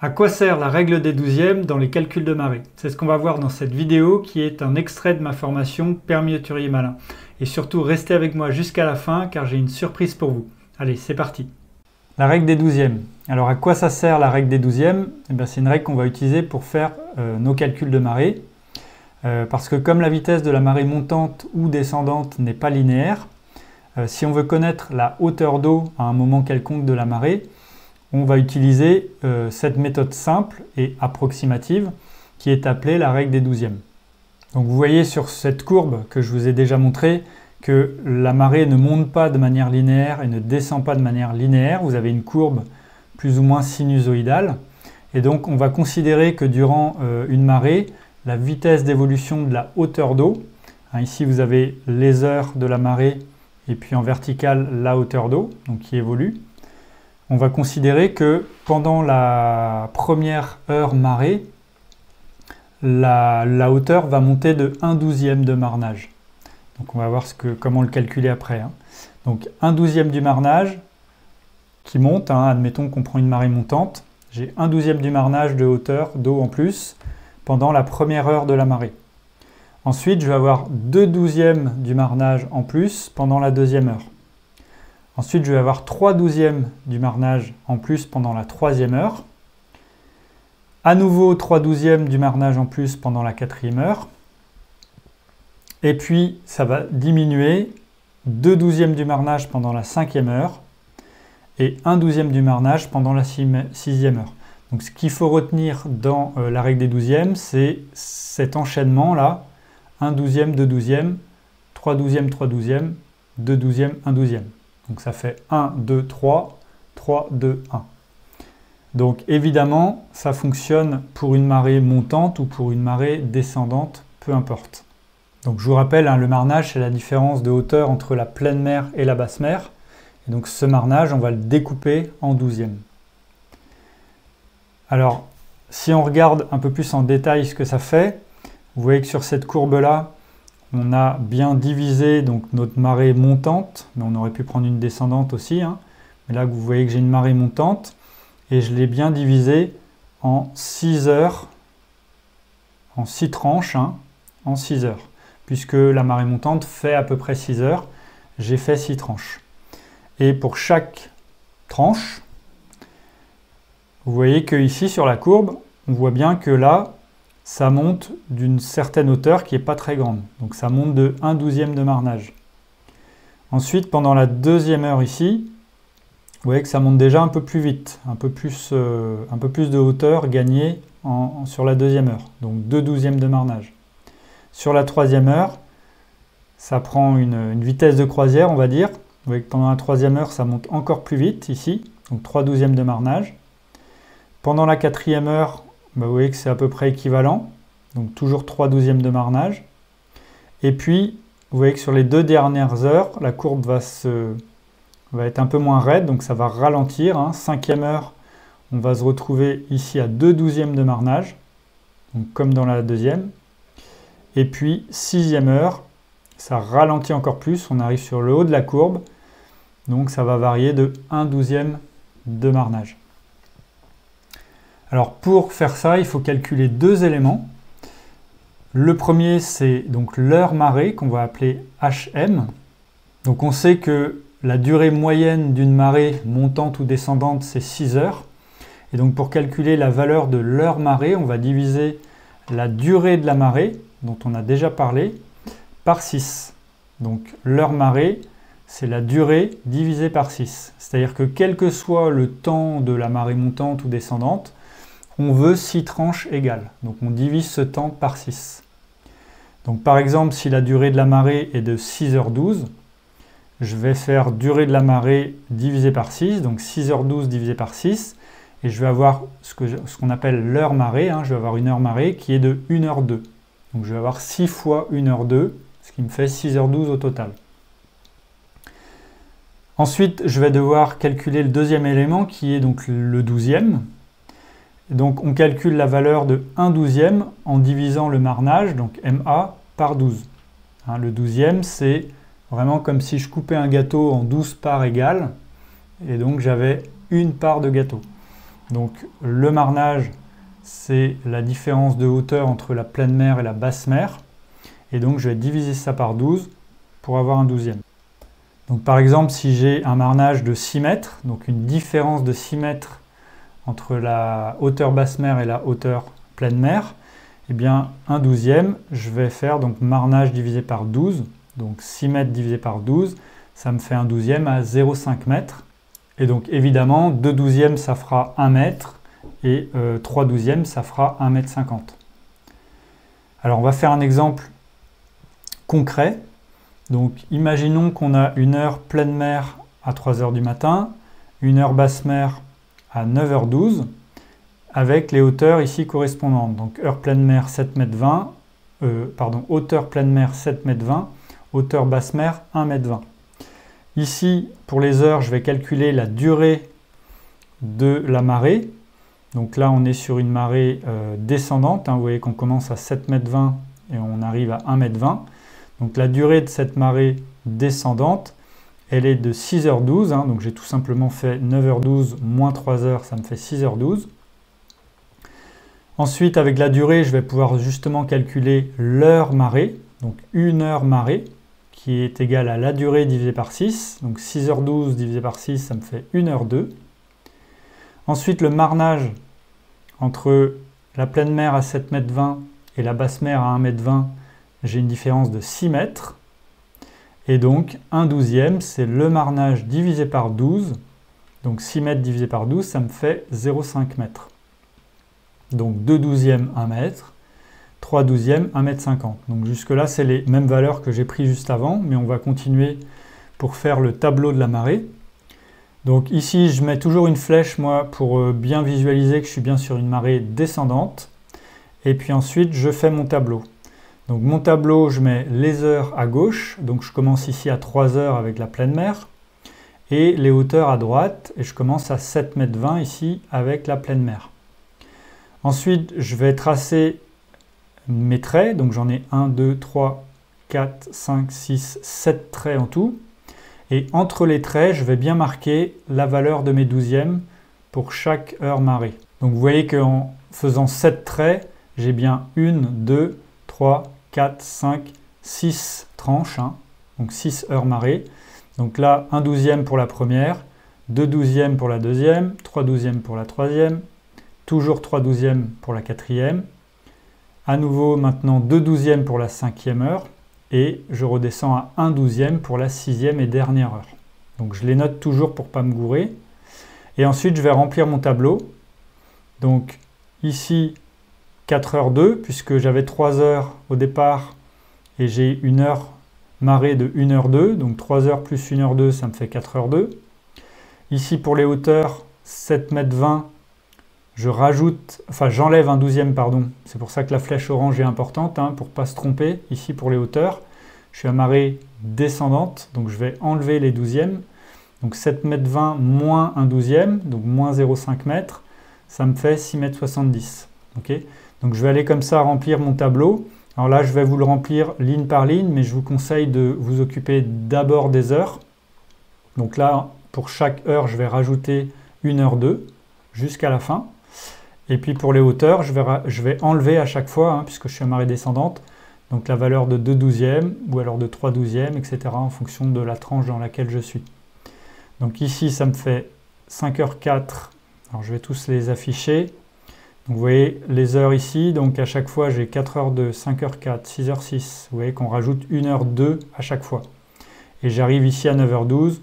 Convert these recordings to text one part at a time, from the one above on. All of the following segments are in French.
À quoi sert la règle des douzièmes dans les calculs de marée? C'est ce qu'on va voir dans cette vidéo qui est un extrait de ma formation Permis Hauturier Malin. Et surtout, restez avec moi jusqu'à la fin car j'ai une surprise pour vous. Allez, c'est parti! La règle des douzièmes. Alors à quoi ça sert la règle des douzièmes? C'est une règle qu'on va utiliser pour faire nos calculs de marée. Parce que comme la vitesse de la marée montante ou descendante n'est pas linéaire, si on veut connaître la hauteur d'eau à un moment quelconque de la marée, on va utiliser cette méthode simple et approximative qui est appelée la règle des douzièmes. Donc vous voyez sur cette courbe que je vous ai déjà montré que la marée ne monte pas de manière linéaire et ne descend pas de manière linéaire. Vous avez une courbe plus ou moins sinusoïdale. Et donc on va considérer que durant une marée, la vitesse d'évolution de la hauteur d'eau, ici vous avez les heures de la marée et puis en verticale la hauteur d'eau, donc qui évolue. On va considérer que pendant la première heure marée, la hauteur va monter de 1/12 de marnage. Donc on va voir comment le calculer après. Donc 1/12 du marnage qui monte, admettons qu'on prend une marée montante, j'ai 1/12 du marnage de hauteur d'eau en plus pendant la première heure de la marée. Ensuite, je vais avoir 2/12 du marnage en plus pendant la deuxième heure. Ensuite, je vais avoir 3/12 du marnage en plus pendant la troisième heure. À nouveau 3/12 du marnage en plus pendant la quatrième heure. Et puis, ça va diminuer 2/12 du marnage pendant la cinquième heure et 1/12 du marnage pendant la sixième heure. Donc, ce qu'il faut retenir dans la règle des douzièmes, c'est cet enchaînement-là. 1/12, 2/12, 3/12, 3/12, 2/12, 1/12. Donc ça fait 1, 2, 3, 3, 2, 1. Donc évidemment, ça fonctionne pour une marée montante ou pour une marée descendante, peu importe. Donc je vous rappelle, le marnage, c'est la différence de hauteur entre la pleine mer et la basse mer. Et donc ce marnage, on va le découper en douzièmes. Alors, si on regarde un peu plus en détail ce que ça fait, vous voyez que sur cette courbe-là, on a bien divisé donc, notre marée montante, mais on aurait pu prendre une descendante aussi. Mais là, vous voyez que j'ai une marée montante et je l'ai bien divisée en 6 heures, en 6 tranches, en 6 heures. Puisque la marée montante fait à peu près 6 heures, j'ai fait 6 tranches. Et pour chaque tranche, vous voyez qu'ici sur la courbe, on voit bien que là, ça monte d'une certaine hauteur qui n'est pas très grande. Donc ça monte de 1/12 de marnage. Ensuite, pendant la deuxième heure ici, vous voyez que ça monte déjà un peu plus vite, un peu plus de hauteur gagnée sur la deuxième heure. Donc 2/12 de marnage. Sur la troisième heure, ça prend une vitesse de croisière, on va dire. Vous voyez que pendant la troisième heure, ça monte encore plus vite ici, donc 3/12 de marnage. Pendant la quatrième heure, vous voyez que c'est à peu près équivalent, donc toujours 3/12 de marnage. Et puis, vous voyez que sur les deux dernières heures, la courbe va être un peu moins raide, donc ça va ralentir. Cinquième heure, on va se retrouver ici à 2/12 de marnage, donc comme dans la deuxième. Et puis, sixième heure, ça ralentit encore plus, on arrive sur le haut de la courbe, donc ça va varier de 1/12 de marnage. Alors pour faire ça, il faut calculer deux éléments. Le premier, c'est donc l'heure marée qu'on va appeler HM. Donc on sait que la durée moyenne d'une marée montante ou descendante, c'est 6 heures. Et donc pour calculer la valeur de l'heure marée, on va diviser la durée de la marée, dont on a déjà parlé, par 6. Donc l'heure marée, c'est la durée divisée par 6. C'est-à-dire que quel que soit le temps de la marée montante ou descendante, on veut 6 tranches égales. Donc on divise ce temps par 6. Donc par exemple, si la durée de la marée est de 6h12, je vais faire durée de la marée divisé par 6, donc 6h12 divisé par 6, et je vais avoir ce qu'on appelle l'heure marée, je vais avoir une heure marée qui est de 1h02. Donc je vais avoir 6 fois 1h02, ce qui me fait 6h12 au total. Ensuite, je vais devoir calculer le deuxième élément qui est donc le douzième. Donc on calcule la valeur de 1/12 en divisant le marnage, donc MA, par 12. Le douzième, c'est vraiment comme si je coupais un gâteau en 12 parts égales, et donc j'avais une part de gâteau. Donc le marnage, c'est la différence de hauteur entre la pleine mer et la basse mer. Et donc je vais diviser ça par 12 pour avoir un 12e. Donc par exemple, si j'ai un marnage de 6 mètres, donc une différence de 6 mètres entre la hauteur basse mer et la hauteur pleine mer, eh bien un 12e, je vais faire donc marnage divisé par 12, donc 6 mètres divisé par 12, ça me fait un 12e à 0,5 mètres. Et donc évidemment, 2 12e ça fera 1 mètre et 3 12e ça fera 1 mètre 50. Alors on va faire un exemple concret. Donc imaginons qu'on a une heure pleine mer à 3 heures du matin, une heure basse mer à 9h12, avec les hauteurs ici correspondantes. Donc heure pleine mer 7,20 m, hauteur pleine mer 7,20 m, hauteur basse mer 1,20 m. Ici, pour les heures, je vais calculer la durée de la marée. Donc là, on est sur une marée descendante. Vous voyez qu'on commence à 7,20 m et on arrive à 1,20 m. Donc la durée de cette marée descendante, elle est de 6h12. Donc j'ai tout simplement fait 9h12 moins 3 heures, ça me fait 6h12. Ensuite, avec la durée, je vais pouvoir justement calculer l'heure marée. Donc une heure marée, qui est égale à la durée divisée par 6. Donc 6h12 divisé par 6, ça me fait 1h02. Ensuite, le marnage entre la pleine mer à 7,20 m et la basse mer à 1,20 m, j'ai une différence de 6 mètres. Et donc, un 12e, c'est le marnage divisé par 12. Donc 6 mètres divisé par 12, ça me fait 0,5 mètres. Donc 2 12e, 1 mètre. 3 12e, 1,50 m. Donc jusque-là, c'est les mêmes valeurs que j'ai prises juste avant, mais on va continuer pour faire le tableau de la marée. Donc ici, je mets toujours une flèche, moi, pour bien visualiser que je suis bien sur une marée descendante. Et puis ensuite, je fais mon tableau. Donc mon tableau, je mets les heures à gauche. Donc je commence ici à 3 heures avec la pleine mer. Et les hauteurs à droite. Et je commence à 7,20 m ici avec la pleine mer. Ensuite, je vais tracer mes traits, donc j'en ai 1, 2, 3, 4, 5, 6, 7 traits en tout. Et entre les traits, je vais bien marquer la valeur de mes 12e pour chaque heure marée. Donc vous voyez qu'en faisant 7 traits, j'ai bien 1, 2, 3, 4, 5, 6 tranches, donc 6 heures marée. Donc là, 1 12e pour la première, 2 12e pour la deuxième, 3 12e pour la troisième, toujours 3 12e pour la quatrième. À nouveau, maintenant 2 12e pour la 5e heure et je redescends à 1 12e pour la 6e et dernière heure. Donc je les note toujours pour ne pas me gourer. Et ensuite, je vais remplir mon tableau. Donc ici, 4h02, puisque j'avais 3 heures au départ et j'ai une heure marée de 1h02. Donc 3 heures plus 1h02, ça me fait 4h02. Ici, pour les hauteurs, 7,20 m. J'enlève un 12e, pardon. C'est pour ça que la flèche orange est importante, pour ne pas se tromper. Ici, pour les hauteurs, je suis à marée descendante, donc je vais enlever les 12e. Donc 7,20 m moins un 12e, donc moins 0,5 m, ça me fait 6,70 m. Okay, donc je vais aller comme ça remplir mon tableau. Alors là, je vais vous le remplir ligne par ligne, mais je vous conseille de vous occuper d'abord des heures. Donc là, pour chaque heure, je vais rajouter 1h02 jusqu'à la fin. Et puis pour les hauteurs, je vais enlever à chaque fois, puisque je suis à marée descendante, donc la valeur de 2 12e ou alors de 3 12e, etc. en fonction de la tranche dans laquelle je suis. Donc ici, ça me fait 5h04. Alors je vais tous les afficher. Donc vous voyez les heures ici, donc à chaque fois j'ai 4h02, 5h04, 6h06. Vous voyez qu'on rajoute 1h02 à chaque fois. Et j'arrive ici à 9h12.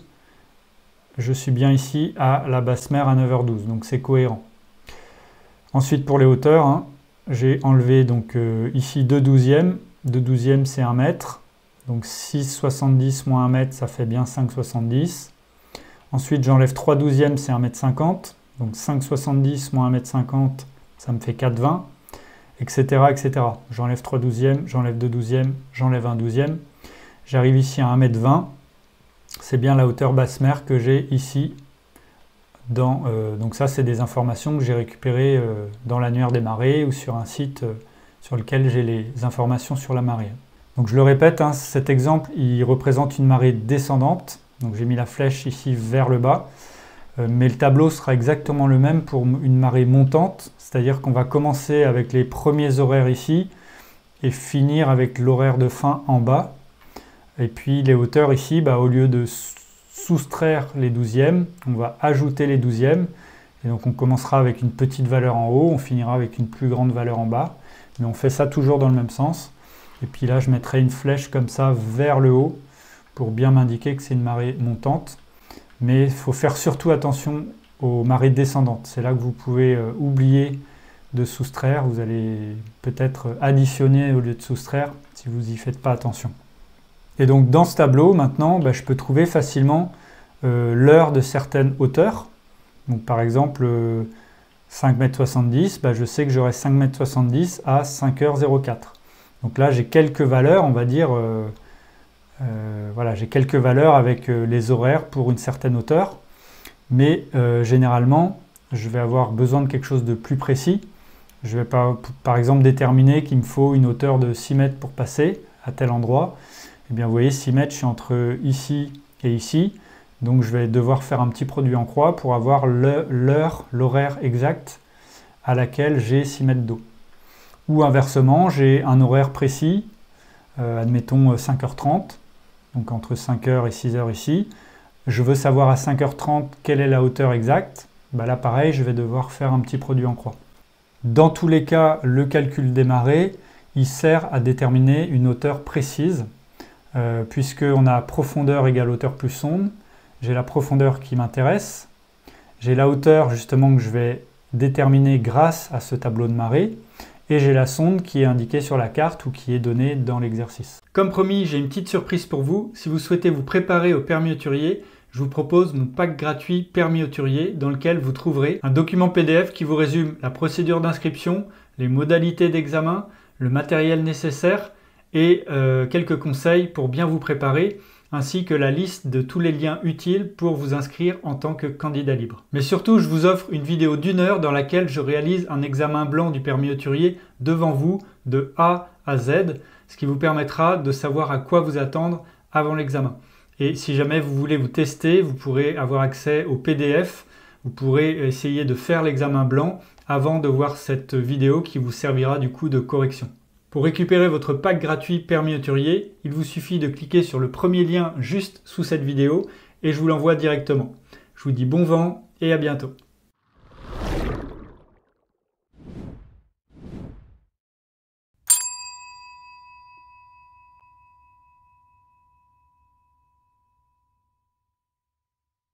Je suis bien ici à la basse mer à 9h12, donc c'est cohérent. Ensuite, pour les hauteurs, j'ai enlevé donc ici 2 12e. 2 12e, c'est 1 mètre. Donc 6,70 moins 1 mètre, ça fait bien 5,70. Ensuite, j'enlève 3 12e, c'est 1,50 m. Donc 5,70 moins 1,50 m, ça me fait 4,20, etc. etc. J'enlève 3 12e, j'enlève 2 12e, j'enlève 1 12e. J'arrive ici à 1,20 m. C'est bien la hauteur basse mer que j'ai ici. Donc ça, c'est des informations que j'ai récupérées dans l'annuaire des marées ou sur un site sur lequel j'ai les informations sur la marée. Donc je le répète, cet exemple, il représente une marée descendante. Donc j'ai mis la flèche ici vers le bas. mais le tableau sera exactement le même pour une marée montante, c'est-à-dire qu'on va commencer avec les premiers horaires ici et finir avec l'horaire de fin en bas. Et puis les hauteurs ici, au lieu de soustraire les 12e, on va ajouter les 12e. Et donc on commencera avec une petite valeur en haut, on finira avec une plus grande valeur en bas. Mais on fait ça toujours dans le même sens. Et puis là, je mettrai une flèche comme ça vers le haut pour bien m'indiquer que c'est une marée montante. Mais il faut faire surtout attention aux marées descendantes. C'est là que vous pouvez oublier de soustraire. Vous allez peut-être additionner au lieu de soustraire si vous n'y faites pas attention. Et donc dans ce tableau, maintenant, je peux trouver facilement l'heure de certaines hauteurs. Donc par exemple, 5,70 m, je sais que j'aurai 5,70 m à 5h04. Donc là, j'ai quelques valeurs, on va dire, voilà, j'ai quelques valeurs avec les horaires pour une certaine hauteur. Mais généralement, je vais avoir besoin de quelque chose de plus précis. Je vais par exemple déterminer qu'il me faut une hauteur de 6 mètres pour passer à tel endroit. Eh bien, vous voyez, 6 mètres, je suis entre ici et ici. Donc, je vais devoir faire un petit produit en croix pour avoir l'horaire exact à laquelle j'ai 6 mètres d'eau. Ou inversement, j'ai un horaire précis, admettons 5h30, donc entre 5h et 6h ici. Je veux savoir à 5h30 quelle est la hauteur exacte. Là, pareil, je vais devoir faire un petit produit en croix. Dans tous les cas, le calcul des marées, il sert à déterminer une hauteur précise. Puisqu'on a profondeur égale hauteur plus sonde, j'ai la profondeur qui m'intéresse, j'ai la hauteur justement que je vais déterminer grâce à ce tableau de marée, et j'ai la sonde qui est indiquée sur la carte ou qui est donnée dans l'exercice. Comme promis, j'ai une petite surprise pour vous. Si vous souhaitez vous préparer au permis hauturier, je vous propose mon pack gratuit permis hauturier dans lequel vous trouverez un document PDF qui vous résume la procédure d'inscription, les modalités d'examen, le matériel nécessaire, et quelques conseils pour bien vous préparer, ainsi que la liste de tous les liens utiles pour vous inscrire en tant que candidat libre. Mais surtout, je vous offre une vidéo d'1 heure dans laquelle je réalise un examen blanc du permis hauturier devant vous, de A à Z, ce qui vous permettra de savoir à quoi vous attendre avant l'examen. Et si jamais vous voulez vous tester, vous pourrez avoir accès au PDF, vous pourrez essayer de faire l'examen blanc avant de voir cette vidéo qui vous servira du coup de correction. Pour récupérer votre pack gratuit permis hauturier, il vous suffit de cliquer sur le premier lien juste sous cette vidéo et je vous l'envoie directement. Je vous dis bon vent et à bientôt.